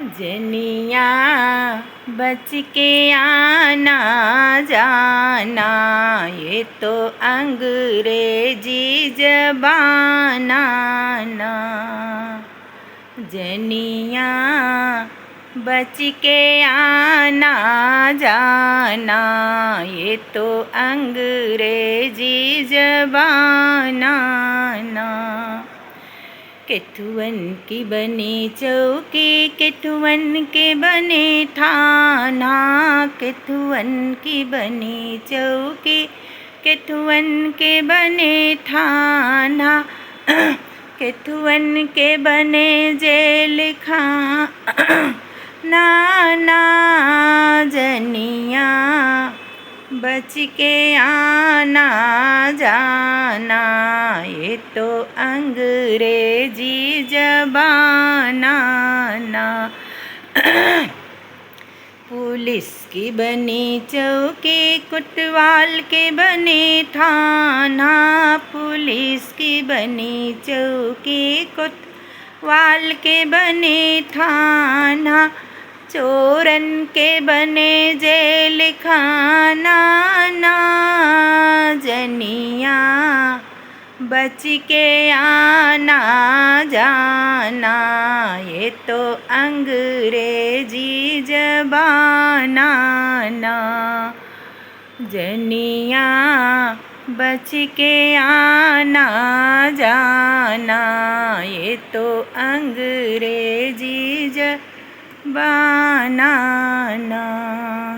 जनिया बच के आना जाना, ये तो अंग्रेजी ज़बाना ना। जनिया बच के आना जाना, ये तो अंग्रेजी ज़बाना ना। केथुअन की बनी चौकी, केथुअन के बने थाना, केथुअन की बनी चौकी, केथुअन के बने थाना, केथुअन के बने जेल खाना ना। जनिया बच के आना जाना, ये तो अंग्रेजी ज़बाना ना। पुलिस की बनी चौकी, कोतवाल के बने थाना, पुलिस की बनी चौकी, कोतवाल के बने थाना, चोरन के बने जेल खाना ना। जनिया बच के आना जाना, ये तो अंग्रेजी ज़बाना ना। जनिया बच के आना जाना, ये तो अंग्रेजी ज़बाना ना।